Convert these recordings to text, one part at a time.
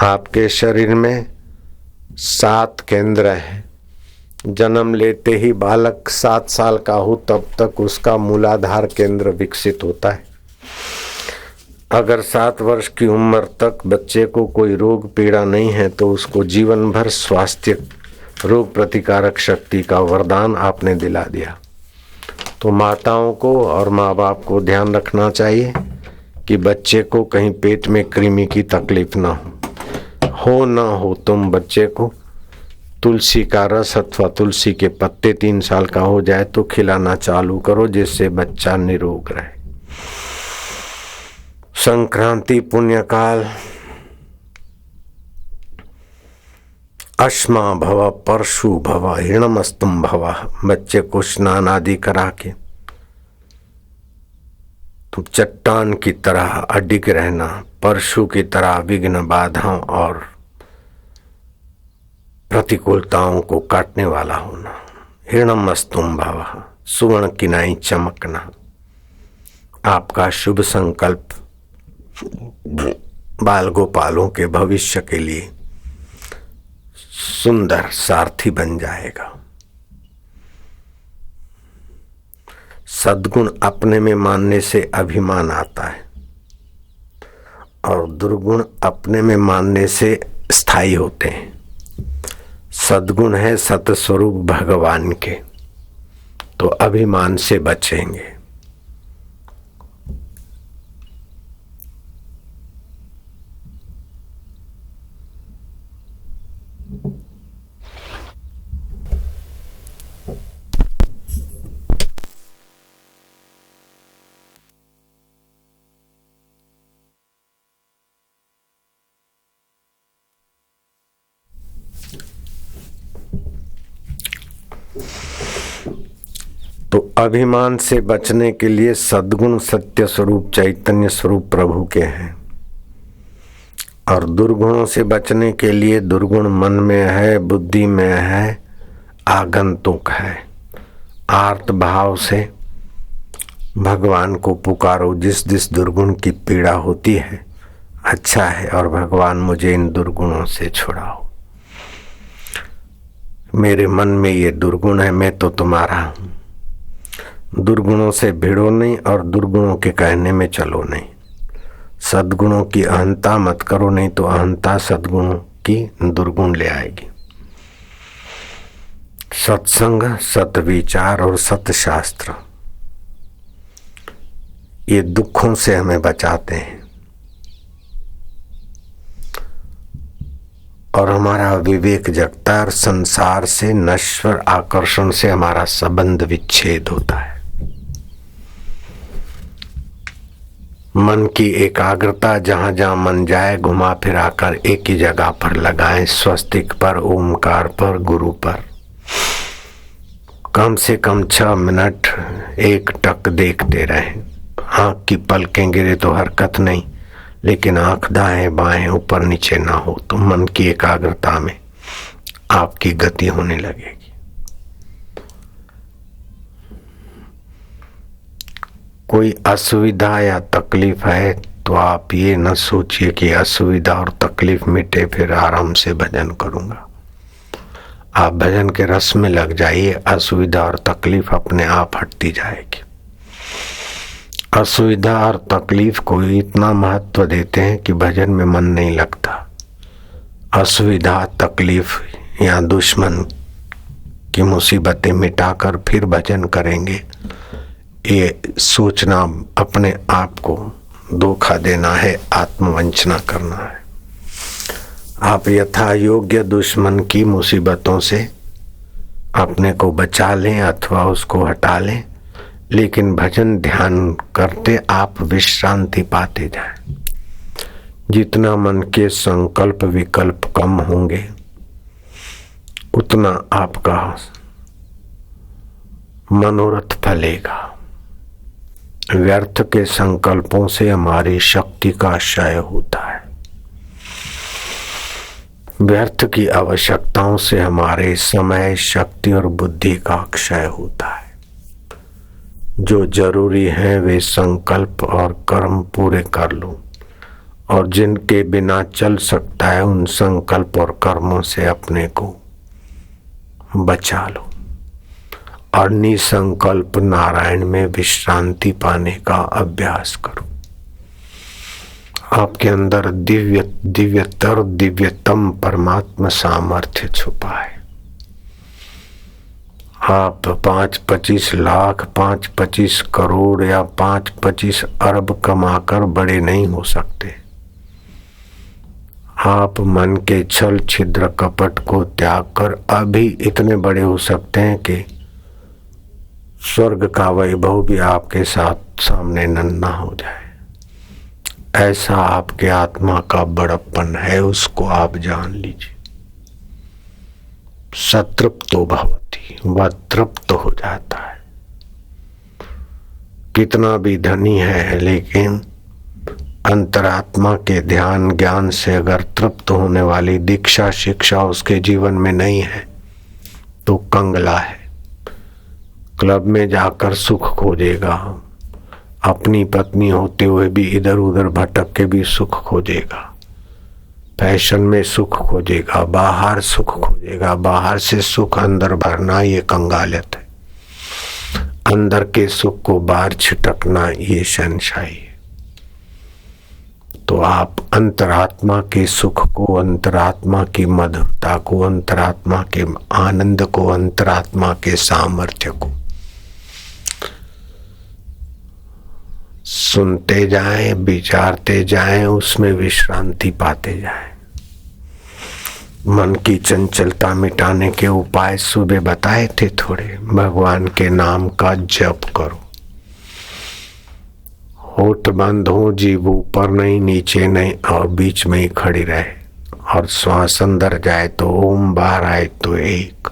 आपके शरीर में 7 केंद्र हैं। जन्म लेते ही बालक 7 साल का हो तब तक उसका मूलाधार केंद्र विकसित होता है। अगर 7 वर्ष की उम्र तक बच्चे को कोई रोग पीड़ा नहीं है तो उसको जीवन भर स्वास्थ्य, रोग प्रतिकारक शक्ति का वरदान आपने दिला दिया। तो माताओं को और माँ बाप को ध्यान रखना चाहिए कि बच्चे को कहीं पेट में कृमि की तकलीफ ना हो ना हो। तुम बच्चे को तुलसी का रस अथवा तुलसी के पत्ते 3 साल का हो जाए तो खिलाना चालू करो, जिससे बच्चा निरोग रहे। संक्रांति पुण्यकाल अश्मा भव परशु भव हिरणमस्तुम भव। बच्चे को स्नान आदि करा के तुम चट्टान की तरह अडिग रहना, परशु की तरह विघ्न बाधाओं और प्रतिकूलताओं को काटने वाला होना। हिरणमस्तुम भव, सुवर्ण किनाई चमकना। आपका शुभ संकल्प बाल गोपालों के भविष्य के लिए सुंदर सारथी बन जाएगा। सद्गुण अपने में मानने से अभिमान आता है और दुर्गुण अपने में मानने से स्थायी होते हैं। सद्गुण है सतस्वरूप भगवान के, तो अभिमान से बचेंगे। तो अभिमान से बचने के लिए सद्गुण सत्य स्वरूप चैतन्य स्वरूप प्रभु के हैं, और दुर्गुणों से बचने के लिए दुर्गुण मन में है, बुद्धि में है, आगंतुक है। आर्त भाव से भगवान को पुकारो। जिस दुर्गुण की पीड़ा होती है अच्छा है, और भगवान मुझे इन दुर्गुणों से छुड़ाओ। मेरे मन में ये दुर्गुण है, मैं तो तुम्हारा हूं। दुर्गुणों से भिड़ो नहीं और दुर्गुणों के कहने में चलो नहीं। सद्गुणों की अहंता मत करो, नहीं तो अहंता सद्गुणों की दुर्गुण ले आएगी। सत्संग, सत्विचार और सत्शास्त्र ये दुखों से हमें बचाते हैं, और हमारा विवेक जगता है, और संसार से नश्वर आकर्षण से हमारा संबंध विच्छेद होता है। मन की एकाग्रता जहां जहां मन जाए घुमा फिरा कर एक ही जगह पर लगाएं। स्वस्तिक पर, ओमकार पर, गुरु पर। कम से कम 6 मिनट एक टक देखते रहें। आंख की पलकें गिरे तो हरकत नहीं, लेकिन आंख दाएं बाएं ऊपर नीचे ना हो तो मन की एकाग्रता में आपकी गति होने लगेगी। कोई असुविधा या तकलीफ है तो आप ये न सोचिए कि असुविधा और तकलीफ मिटे फिर आराम से भजन करूंगा। आप भजन के रस में लग जाइए, असुविधा और तकलीफ अपने आप हटती जाएगी। असुविधा और तकलीफ को इतना महत्व देते हैं कि भजन में मन नहीं लगता। असुविधा, तकलीफ या दुश्मन की मुसीबतें मिटाकर फिर भजन करेंगे, ये सोचना अपने आप को धोखा देना है, आत्मवंचना करना है। आप यथा योग्य दुश्मन की मुसीबतों से अपने को बचा लें अथवा उसको हटा लें, लेकिन भजन ध्यान करते आप विश्रांति पाते जाएं। जितना मन के संकल्प विकल्प कम होंगे उतना आपका मनोरथ फलेगा। व्यर्थ के संकल्पों से हमारी शक्ति का क्षय होता है। व्यर्थ की आवश्यकताओं से हमारे समय, शक्ति और बुद्धि का क्षय होता है। जो जरूरी है वे संकल्प और कर्म पूरे कर लो और जिनके बिना चल सकता है उन संकल्प और कर्मों से अपने को बचा लो और निसंकल्प नारायण में विश्रांति पाने का अभ्यास करो। आपके अंदर दिव्यतर दिव्यतम परमात्मा सामर्थ्य छुपा है। आप 5-25 लाख 5-25 करोड़ या 5-25 अरब कमाकर बड़े नहीं हो सकते। आप मन के छल छिद्र कपट को त्याग कर अभी इतने बड़े हो सकते हैं कि स्वर्ग का वैभव भी आपके साथ सामने नन्हा हो जाए। ऐसा आपके आत्मा का बड़प्पन है, उसको आप जान लीजिए। सतृप्तो भवति, वह तृप्त हो जाता है। कितना भी धनी है लेकिन अंतरात्मा के ध्यान ज्ञान से अगर तृप्त होने वाली दीक्षा शिक्षा उसके जीवन में नहीं है तो कंगला है। क्लब में जाकर सुख खोजेगा, अपनी पत्नी होते हुए भी इधर उधर भटक के भी सुख खोजेगा, फैशन में सुख खोजेगा, बाहर सुख खोजेगा। बाहर से सुख अंदर भरना ये कंगालियत है। अंदर के सुख को बाहर छिटकना ये शहंशाही है। तो आप अंतरात्मा के सुख को, अंतरात्मा की मधुरता को, अंतरात्मा के आनंद को, अंतरात्मा के सामर्थ्य को सुनते जाएं, विचारते जाएं, उसमें विश्रांति पाते जाएं। मन की चंचलता मिटाने के उपाय सुबह बताए थे थोड़े। भगवान के नाम का जप करो, होठ बंद हो, जीभ ऊपर नहीं नीचे नहीं और बीच में ही खड़ी रहे। और श्वास अंदर जाए तो ओम, बाहर आए तो एक।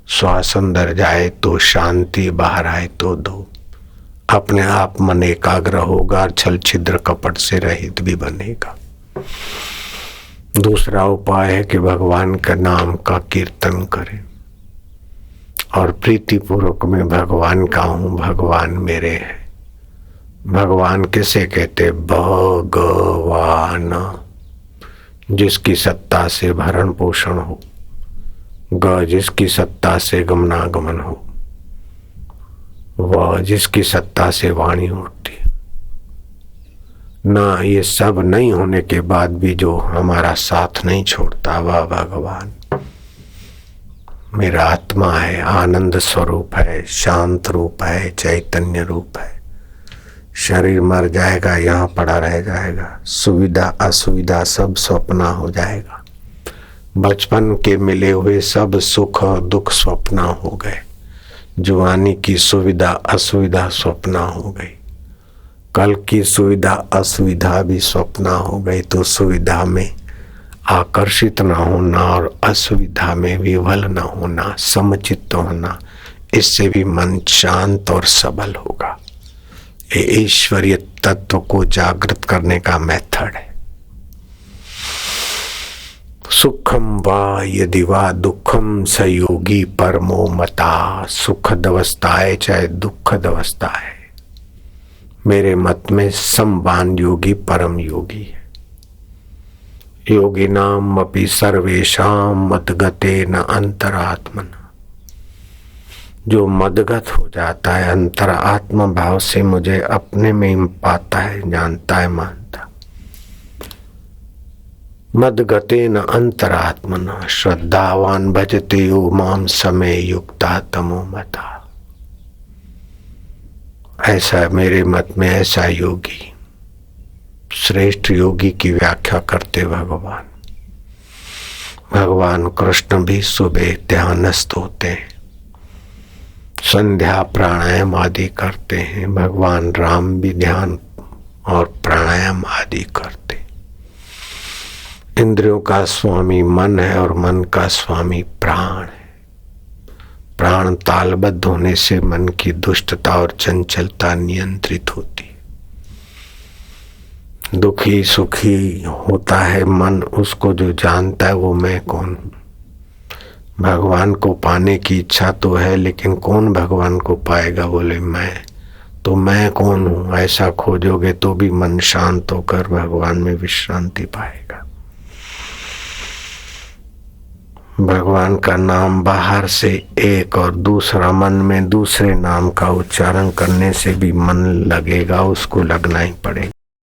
श्वास अंदर जाए तो शांति, बाहर आए तो दो। अपने आप मन एकाग्र होगा और छल छिद्र कपट से रहित भी बनेगा। दूसरा उपाय है कि भगवान का नाम का कीर्तन करें और प्रीतिपूर्वक में भगवान का हूं, भगवान मेरे है। भगवान किसे कहते? भगवान, जिसकी सत्ता से भरण पोषण हो, जिसकी सत्ता से गमनागमन हो, वह जिसकी सत्ता से वाणी उठती। ना ये सब नहीं होने के बाद भी जो हमारा साथ नहीं छोड़ता, वह भगवान मेरा आत्मा है, आनंद स्वरूप है, शांत रूप है, चैतन्य रूप है। शरीर मर जाएगा, यहाँ पड़ा रह जाएगा, सुविधा असुविधा सब स्वप्न हो जाएगा। बचपन के मिले हुए सब सुख और दुख स्वप्न हो गए। जवानी की सुविधा असुविधा स्वप्न हो गई। कल की सुविधा असुविधा भी स्वप्न हो गई। तो सुविधा में आकर्षित न होना और असुविधा में विवल न होना, समचित्त होना, इससे भी मन शांत और सबल होगा। ये ईश्वरीय तत्व को जागृत करने का मेथड है। सुखम वा यदि वा दुखम स योगी परमो मता। सुखद अवस्था है चाहे दुखद अवस्था है, मेरे मत में समवान योगी परम योगी है। योगिनाम अपि सर्वेषां मदगते न अंतरात्मन। जो मदगत हो जाता है अंतर आत्म भाव से, मुझे अपने में ही पाता है, जानता है, मानता। मदगते न अंतरात्मना श्रद्धावान भजते यो माम समय युक्ता तमो मता। ऐसा मेरे मत में ऐसा योगी, श्रेष्ठ योगी की व्याख्या करते भगवान कृष्ण भी सुबह ध्यानस्थ होते हैं, संध्या प्राणायाम आदि करते हैं। भगवान राम भी ध्यान और प्राणायाम आदि करते। इंद्रियों का स्वामी मन है और मन का स्वामी प्राण है। प्राण तालबद्ध होने से मन की दुष्टता और चंचलता नियंत्रित होती। दुखी सुखी होता है मन, उसको जो जानता है वो मैं कौन हूं। भगवान को पाने की इच्छा तो है, लेकिन कौन भगवान को पाएगा? बोले मैं। तो मैं कौन हूं ऐसा खोजोगे तो भी मन शांत होकर भगवान में विश्रांति पाएगा। भगवान का नाम बाहर से एक और दूसरा मन में दूसरे नाम का उच्चारण करने से भी मन लगेगा, उसको लगना ही पड़ेगा।